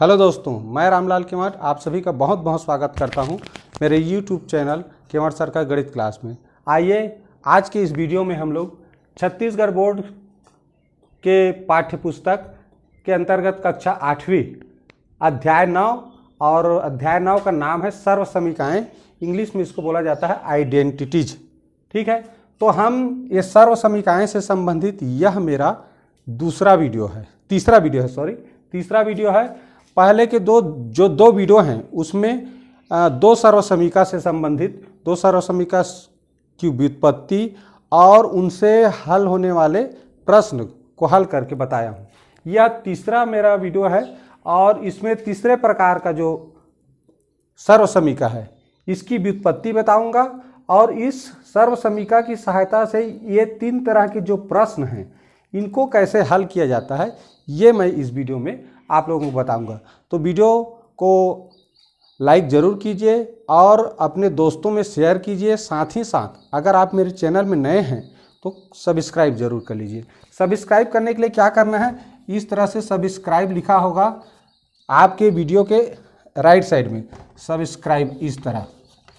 Hello दोस्तों, मैं रामलाल केवट आप सभी का बहुत बहुत स्वागत करता हूं मेरे YouTube चैनल केवट सर का गणित क्लास में। आइए आज के इस वीडियो में हम लोग छत्तीसगढ़ बोर्ड के पाठ्य पुस्तक के अंतर्गत कक्षा 8वीं अध्याय 9 और अध्याय 9 का नाम है सर्व समीकरण। इंग्लिश में इसको बोला जाता है आइडेंटिटीज। ठीक है, तो हम ये सर्व समीकरण से संबंधित यह मेरा तीसरा वीडियो है। पहले के दो वीडियो हैं उसमें दो सर्व समीकरण से संबंधित दो सर्व समीकरण की व्युत्पत्ति और उनसे हल होने वाले प्रश्न को हल करके बताया हूँ। यह तीसरा मेरा वीडियो है और इसमें तीसरे प्रकार का जो सर्व समीकरण है इसकी व्युत्पत्ति बताऊंगा और इस सर्व समीकरण की सहायता से ये तीन तरह के जो प्रश्न हैं इनको कैसे हल किया जाता है ये मैं इस वीडियो में आप लोगों को बताऊंगा। तो वीडियो को लाइक ज़रूर कीजिए और अपने दोस्तों में शेयर कीजिए। साथ ही साथ अगर आप मेरे चैनल में नए हैं तो सब्सक्राइब ज़रूर कर लीजिए। सब्सक्राइब करने के लिए क्या करना है, इस तरह से सब्सक्राइब लिखा होगा आपके वीडियो के राइट साइड में, सब्सक्राइब इस तरह।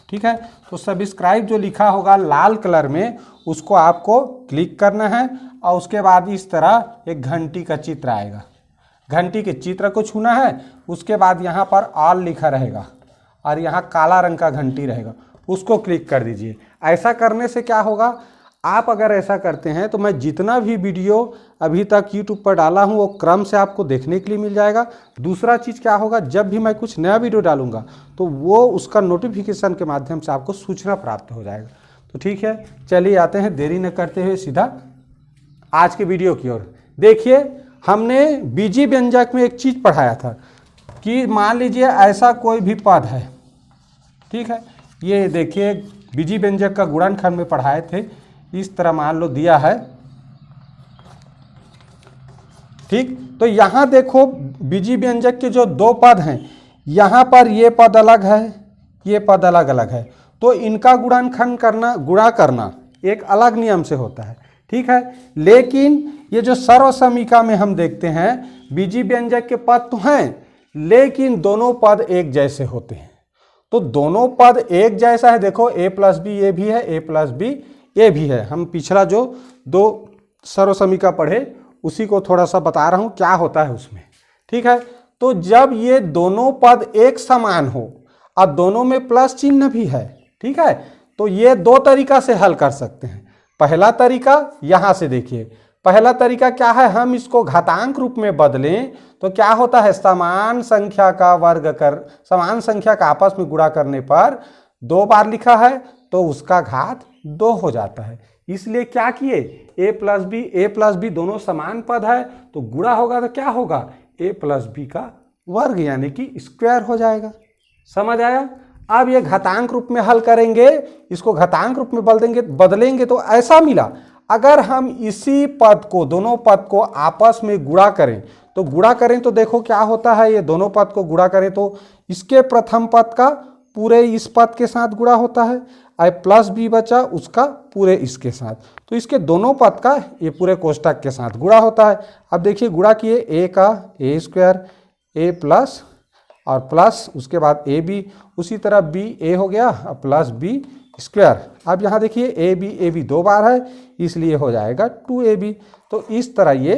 ठीक है, तो सब्सक्राइब जो लिखा होगा लाल कलर में उसको आपको क्लिक करना है और उसके बाद इस तरह एक घंटी का चित्र आएगा। घंटी के चित्र को छूना है, उसके बाद यहाँ पर ऑल लिखा रहेगा और यहाँ काला रंग का घंटी रहेगा, उसको क्लिक कर दीजिए। ऐसा करने से क्या होगा, आप अगर ऐसा करते हैं तो मैं जितना भी वीडियो अभी तक YouTube पर डाला हूँ वो क्रम से आपको देखने के लिए मिल जाएगा। दूसरा चीज़ क्या होगा, जब भी मैं कुछ नया वीडियो डालूंगा तो वो उसका नोटिफिकेशन के माध्यम से आपको सूचना प्राप्त हो जाएगा। तो ठीक है, चलिए आते हैं देरी न करते हुए सीधा आज के वीडियो की ओर। देखिए, हमने बीजी व्यंजक में एक चीज़ पढ़ाया था कि मान लीजिए ऐसा कोई भी पद है। ठीक है, ये देखिए बीजी व्यंजक का गुणनखंड में पढ़ाए थे। इस तरह मान लो दिया है। ठीक, तो यहाँ देखो बीजी व्यंजक के जो दो पद हैं, यहाँ पर ये पद अलग है, ये पद अलग अलग है, तो इनका गुणनखंड करना, गुणा करना एक अलग नियम से होता है। ठीक है, लेकिन ये जो सर्व समीकरण में हम देखते हैं बीजी व्यंजक के पद तो हैं लेकिन दोनों पद एक जैसे होते हैं। तो दोनों पद एक जैसा है, देखो a प्लस बी ये भी है, a प्लस बी ये भी है। हम पिछला जो दो सर्व समीकरण पढ़े उसी को थोड़ा सा बता रहा हूँ क्या होता है उसमें। ठीक है, तो जब ये दोनों पद एक समान हो और दोनों में प्लस चिन्ह भी है, ठीक है, तो ये दो तरीका से हल कर सकते हैं। पहला तरीका यहाँ से देखिए, पहला तरीका क्या है, हम इसको घातांक रूप में बदलें तो क्या होता है, समान संख्या का आपस में गुणा करने पर दो बार लिखा है तो उसका घात 2 हो जाता है। इसलिए क्या किए, a प्लस बी दोनों समान पद है तो गुणा होगा तो क्या होगा, a प्लस बी का वर्ग यानी कि स्क्वायर हो जाएगा। समझ आया। अब ये घातांक रूप में हल करेंगे, इसको घातांक रूप में बदलेंगे तो ऐसा मिला। अगर हम इसी पद को, दोनों पद को आपस में गुणा करें तो देखो क्या होता है, ये दोनों पद को गुणा करें तो इसके प्रथम पद का पूरे इस पद के साथ गुणा होता है, आई प्लस बी बचा उसका पूरे इसके साथ, तो इसके दोनों पद का ये पूरे कोष्ठक के साथ गुणा होता है। अब देखिए गुणा किए, ए का ए स्क्वायर, ए प्लस और प्लस उसके बाद ए बी, उसी तरह बी ए हो गया प्लस बी स्क्वायर। अब यहाँ देखिए ए बी दो बार है इसलिए हो जाएगा 2ab। तो इस तरह ये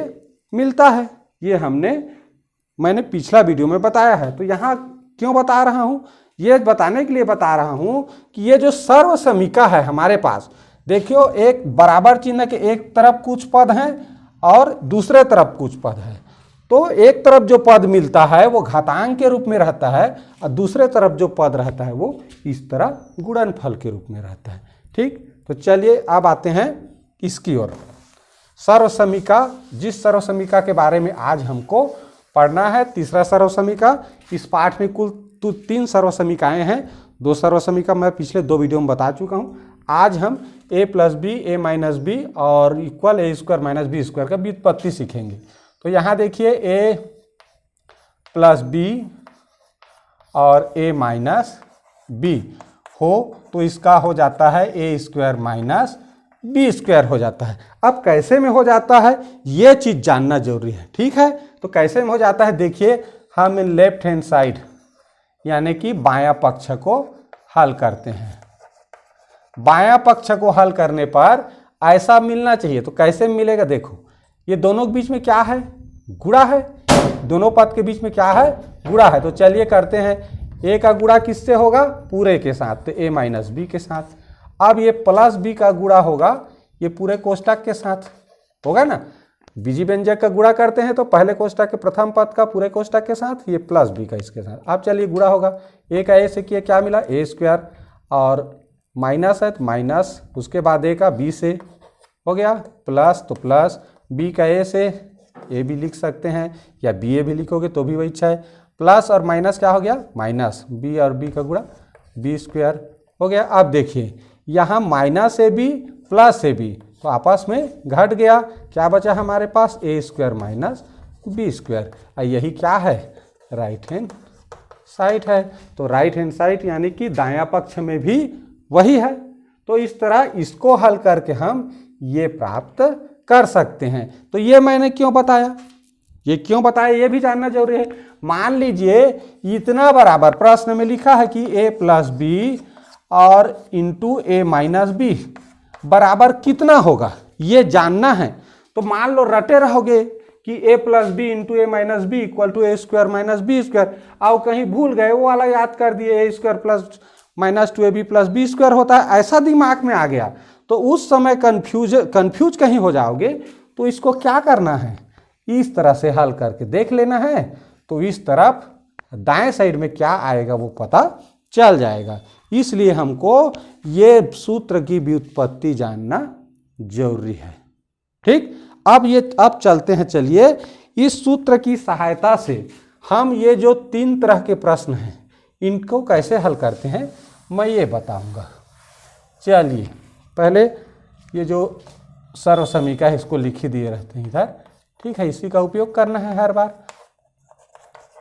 मिलता है। ये मैंने पिछला वीडियो में बताया है। तो यहाँ क्यों बता रहा हूँ, ये बताने के लिए बता रहा हूँ कि ये जो सर्व समीकरण है हमारे पास, देखियो एक बराबर चिन्ह के एक तरफ कुछ पद हैं और दूसरे तरफ कुछ पद है। तो एक तरफ जो पद मिलता है वो घातांक के रूप में रहता है और दूसरे तरफ जो पद रहता है वो इस तरह गुणनफल के रूप में रहता है। ठीक, तो चलिए अब आते हैं इसकी ओर। सर्व समीकरण, जिस सर्व समीकरण के बारे में आज हमको पढ़ना है, तीसरा सर्व समीकरण। इस पाठ में कुल 3 सर्व समीकरण हैं। 2 सर्व समीकरण मैं पिछले 2 वीडियो में बता चुका हूँ। आज हम a plus b, a minus b और equal a square minus b square का व्युत्पत्ति सीखेंगे। तो यहाँ देखिए a प्लस बी और a माइनस बी हो तो इसका हो जाता है a square minus b square हो जाता है। अब कैसे में हो जाता है ये चीज़ जानना जरूरी है। ठीक है, तो कैसे में हो जाता है देखिए, हम इन लेफ्ट हैंड साइड यानी कि बायां पक्ष को हल करते हैं। बायां पक्ष को हल करने पर ऐसा मिलना चाहिए, तो कैसे मिलेगा देखो, ये दोनों के बीच में क्या है, गुणा है, दोनों पद के बीच में क्या है, गुणा है। तो चलिए करते हैं, ए का गुणा किससे होगा, पूरे के साथ, तो ए माइनस बी के साथ। अब ये प्लस बी का गुणा होगा ये पूरे कोष्टक के साथ, होगा ना। बीजी व्यंजक का गुणा करते हैं तो पहले कोष्टक के प्रथम पद का पूरे कोष्टक के साथ, ये प्लस बी का इसके साथ। अब चलिए गुणा होगा, ए का ए से किया क्या मिला, ए स्क्वायर, और माइनस है तो माइनस, उसके बाद ए का बी से हो गया प्लस, तो प्लस बी का ए से, ए भी लिख सकते हैं या बी ए भी लिखोगे तो भी वही इच्छा है, प्लस और माइनस क्या हो गया, माइनस बी और बी का गुणा बी स्क्वायर हो गया। अब देखिए यहाँ minus a b plus a b तो आपस में घट गया, क्या बचा हमारे पास, a square minus b square. यही क्या है, राइट हैंड साइड है। तो राइट हैंड साइड यानी कि दायां पक्ष में भी वही है। तो इस तरह इसको हल करके हम ये प्राप्त कर सकते हैं। तो ये मैंने क्यों बताया, ये क्यों बताया ये भी जानना जरूरी है। मान लीजिए इतना बराबर प्रश्न में लिखा है कि ए प्लस बी और इंटू ए माइनस बी बराबर कितना होगा, ये जानना है। तो मान लो रटे रहोगे कि a plus b into a minus b equal to a square minus b square, और कहीं भूल गए वो वाला याद कर दिए, a square plus minus two a b plus b square होता है, ऐसा दिमाग में आ गया तो उस समय कंफ्यूज कहीं हो जाओगे। तो इसको क्या करना है, इस तरह से हल करके देख लेना है, तो इस तरफ दाएं साइड में क्या आएगा वो पता चल जाएगा। इसलिए हमको ये सूत्र की व्युत्पत्ति जानना जरूरी है। ठीक, अब चलते हैं, चलिए इस सूत्र की सहायता से हम ये जो 3 तरह के प्रश्न हैं इनको कैसे हल करते हैं मैं ये बताऊंगा। चलिए पहले ये जो सर्वसमीका है इसको लिख ही दिए रहते हैं इधर, ठीक है, इसी का उपयोग करना है हर बार।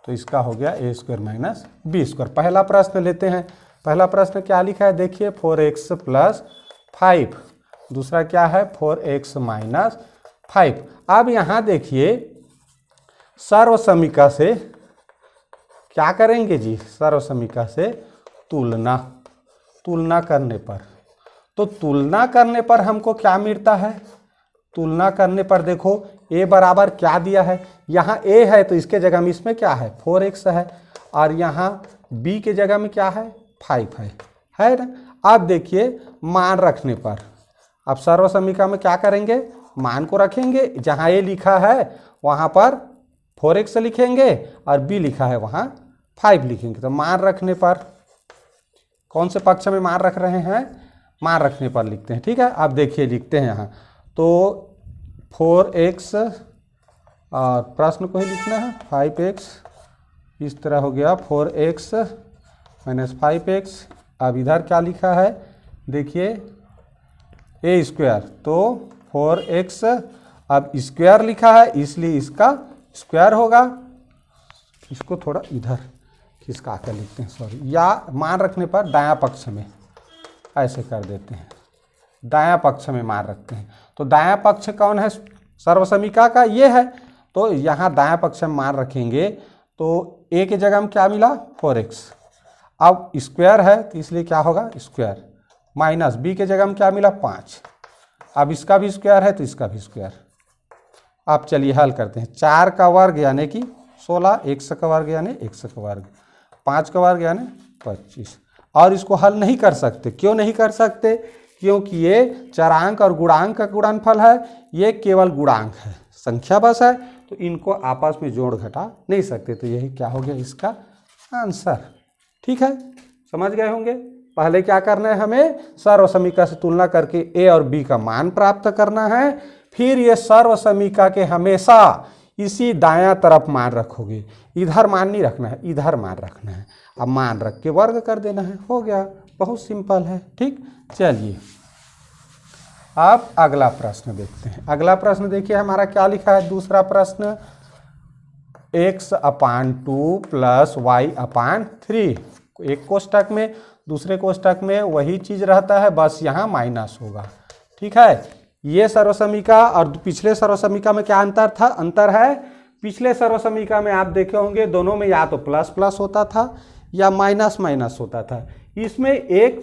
तो इसका हो गया ए स्क्वायर माइनस बी स्क्वायर। पहला प्रश्न लेते हैं, पहला प्रश्न क्या लिखा है देखिए, 4x प्लस 5, दूसरा क्या है 4x माइनस 5। अब यहाँ देखिए सर्वसमीका से क्या करेंगे जी, सर्वसमीका से तुलना करने पर, तो तुलना करने पर हमको क्या मिलता है, तुलना करने पर देखो a बराबर क्या दिया है, यहाँ a है तो इसके जगह में इसमें क्या है 4x है, और यहाँ b के जगह में क्या है 5 है ना। अब देखिए मान रखने पर, अब सर्वसमीका में क्या करेंगे, मान को रखेंगे, जहाँ a लिखा है वहाँ पर 4x लिखेंगे और b लिखा है वहाँ 5 लिखेंगे। तो मान रखने पर कौन से पक्ष में मान रख रहे हैं, मान रखने पर लिखते हैं, ठीक है। अब देखिए लिखते हैं यहाँ, तो 4x और प्रश्न को ही लिखना है 5x, इस तरह हो गया 4x माइनस 5x। अब इधर क्या लिखा है देखिए ए स्क्वायर, तो 4x अब स्क्वायर लिखा है इसलिए इसका स्क्वायर होगा, इसको थोड़ा इधर खिसका कर लिखते हैं, सॉरी, या मान रखने पर दायां पक्ष में ऐसे कर देते हैं, दायां पक्ष में मान रखते हैं। तो दायां पक्ष कौन है सर्वसमीका का, ये है, तो यहाँ दायां पक्ष में मान रखेंगे तो a के जगह में क्या मिला 4x, अब स्क्वायर है तो इसलिए क्या होगा स्क्वायर, माइनस b के जगह में क्या मिला 5, अब इसका भी स्क्वायर है तो इसका भी स्क्वायर। अब चलिए हल करते हैं, 4 का वर्ग यानी कि 16, x का वर्ग यानी x का वर्ग, 5 का वर्ग यानी 25। और इसको हल नहीं कर सकते, क्यों नहीं कर सकते, क्योंकि ये चरांक और गुणांक का गुणनफल है, ये केवल गुणांक है, संख्या बस है, तो इनको आपस में जोड़ घटा नहीं सकते। तो यही क्या हो गया इसका आंसर, ठीक है, समझ गए होंगे। पहले क्या करना है, हमें सर्वसमीका से तुलना करके a और b का मान प्राप्त करना है, फिर ये सर्वसमीका के हमेशा इसी दायां तरफ मान रखोगे, इधर मान नहीं रखना है, इधर मान रखना है। अब मान रख के वर्ग कर देना है, हो गया, बहुत सिंपल है, ठीक। चलिए अब अगला प्रश्न देखते हैं। अगला प्रश्न देखिए हमारा क्या लिखा है, दूसरा प्रश्न x/2 प्लस y/3, एक कोष्टक में, दूसरे कोष्टक में वही चीज रहता है, बस यहाँ माइनस होगा, ठीक है। ये सर्वसमीका और पिछले सर्वसमीका में क्या अंतर था, अंतर है पिछले सर्वसमीका में आप देखे होंगे दोनों में या तो प्लस प्लस होता था या माइनस माइनस होता था। इसमें एक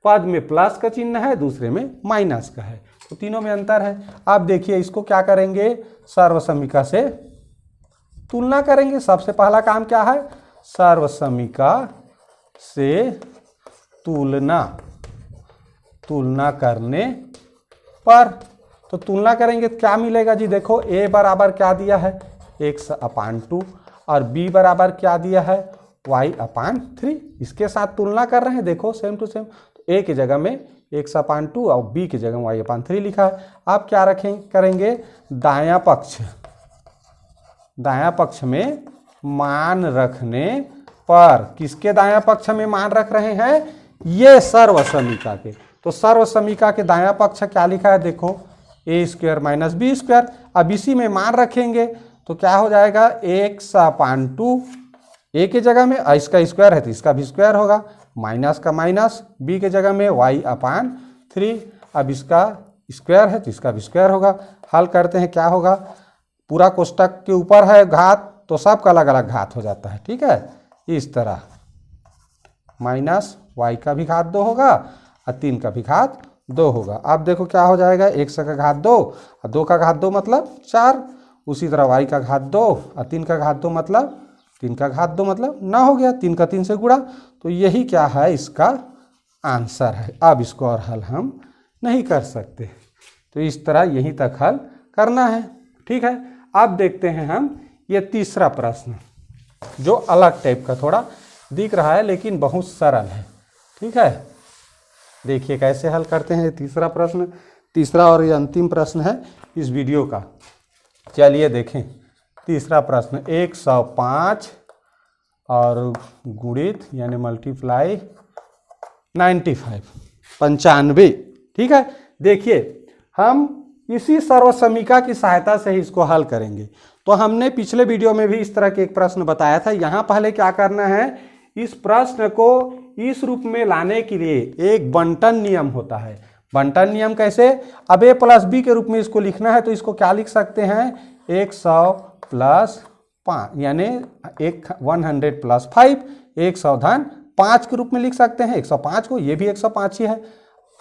पद में प्लस का चिन्ह है, दूसरे में माइनस का है, तो तीनों में अंतर है। आप देखिए इसको क्या करेंगे, सर्वसमीका से तुलना करेंगे। सबसे पहला काम क्या है, सर्वसमीका से तुलना करने पर, तो तुलना करेंगे तो क्या मिलेगा जी, देखो a बराबर क्या दिया है x/2 और b बराबर क्या दिया है y/3। इसके साथ तुलना कर रहे हैं, देखो सेम टू सेम, तो a की जगह में x/2 और b की जगह y/3 लिखा है। आप क्या करेंगे, दायां पक्ष में मान रखने पर, किसके दायां पक्ष में मान रख रहे हैं, ये सर्वसमीका के, तो सर्वसमीका के दायां पक्ष क्या लिखा है, देखो a² - b²। अब इसी में मान रखेंगे तो क्या हो जाएगा, x/2 a की जगह में इसका स्क्वायर है तो इसका भी स्क्वायर होगा, माइनस का माइनस, b की जगह में y/3, अब इसका स्क्वायर है तो इसका भी स्क्वायर होगा। हल करते हैं, क्या होगा, पूरा कोष्टक के ऊपर है घात तो सबका अलग अलग घात हो जाता है, ठीक है। इस तरह माइनस y का भी घात 2 होगा और 3 का भी घात 2 होगा। अब देखो क्या हो जाएगा, x का घात 2 और 2 का घात 2 मतलब 4, उसी तरह y का घात 2 और 3 का घात 2 मतलब 3 का घात 2 मतलब 9 हो गया, 3 का 3 से गुणा, तो यही क्या है, इसका आंसर है। अब इसको और हल हम नहीं कर सकते, तो इस तरह यहीं तक हल करना है, ठीक है। अब देखते हैं हम ये तीसरा प्रश्न, जो अलग टाइप का थोड़ा दिख रहा है लेकिन बहुत सरल है, ठीक है। देखिए कैसे हल करते हैं तीसरा प्रश्न, तीसरा और ये अंतिम प्रश्न है इस वीडियो का। चलिए देखें तीसरा प्रश्न, 105 और गुणित यानी मल्टीप्लाई 95, 95, ठीक है। देखिए हम इसी सर्वसमीका की सहायता से ही इसको हल करेंगे। तो हमने पिछले वीडियो में भी इस तरह के एक प्रश्न बताया था। यहाँ पहले क्या करना है, इस प्रश्न को इस रूप में लाने के लिए एक बंटन नियम होता है। बंटन नियम कैसे, अब a + b के रूप में इसको लिखना है तो इसको क्या लिख सकते हैं, 100 + 5 यानी 100 + 5, 100 धन 5 के रूप में लिख सकते हैं 105 को, ये भी 105 ही है।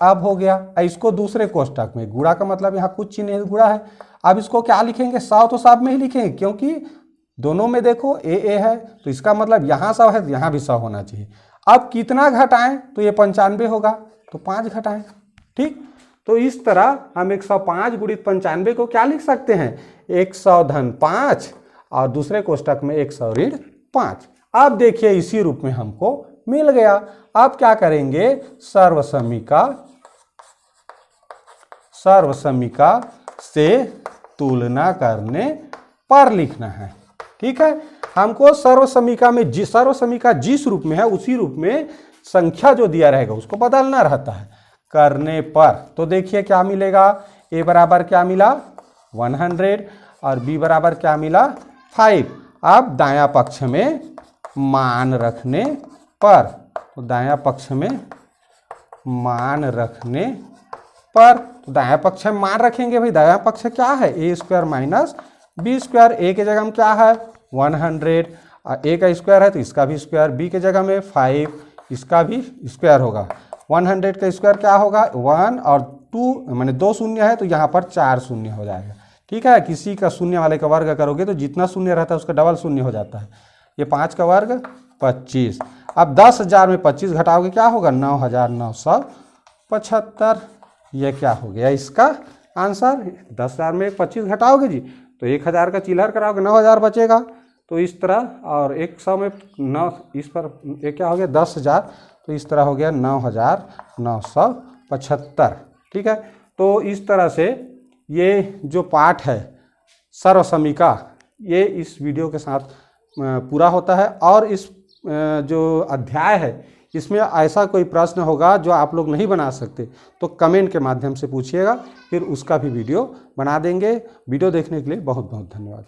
अब हो गया, इसको दूसरे कोष्टक में, गुणा का मतलब यहाँ कुछ चिन्ह गुणा है। अब इसको क्या लिखेंगे, 100 तो सब में ही लिखेंगे क्योंकि दोनों में देखो a है, तो इसका मतलब यहाँ 100 है तो यहाँ भी 100 होना चाहिए। अब कितना घटाएं, तो ये 95 होगा, तो 5 घटाएं, ठीक। तो इस तरह हम 105 गुणित 95 को क्या लिख सकते हैं, 100 धन 5 और दूसरे कोष्टक में 100 ऋण 5। अब देखिए इसी रूप में हमको मिल गया। अब क्या करेंगे, सर्वसमीका से तुलना करने पर लिखना है, ठीक है। हमको सर्वसमीका जिस रूप में है उसी रूप में संख्या जो दिया रहेगा उसको बदलना रहता है करने पर। तो देखिए क्या मिलेगा, a बराबर क्या मिला 100 और b बराबर क्या मिला 5। अब दायां पक्ष में मान रखने पर, तो दायां पक्ष में मान रखने पर, तो दायां पक्ष में मान रखेंगे भाई, दायां पक्ष क्या है a² - b²। a के जगह में क्या है 100 और a का स्क्वायर है तो इसका भी स्क्वायर, b के जगह में 5, इसका भी स्क्वायर होगा। 100 का स्क्वायर क्या होगा 1 और 2 माने 2 शून्य है तो यहाँ पर 4 शून्य हो जाएगा, ठीक है। किसी का शून्य वाले का वर्ग करोगे तो जितना शून्य रहता है उसका डबल शून्य हो जाता है। ये 5 का वर्ग 25। अब 10,000 में 25 घटाओगे क्या होगा 9,975। ये क्या हो गया इसका आंसर। 10,000 में 25 घटाओगे जी तो 1,000 का चिल्हर कराओगे 9,000 बचेगा। तो इस तरह, और 100 में 9, इस पर एक क्या हो गया 10,000, तो इस तरह हो गया 9,975, ठीक है। तो इस तरह से ये जो पाठ है सर्वसमीका, ये इस वीडियो के साथ पूरा होता है। और इस जो अध्याय है इसमें ऐसा कोई प्रश्न होगा जो आप लोग नहीं बना सकते तो कमेंट के माध्यम से पूछिएगा, फिर उसका भी वीडियो बना देंगे। वीडियो देखने के लिए बहुत बहुत धन्यवाद।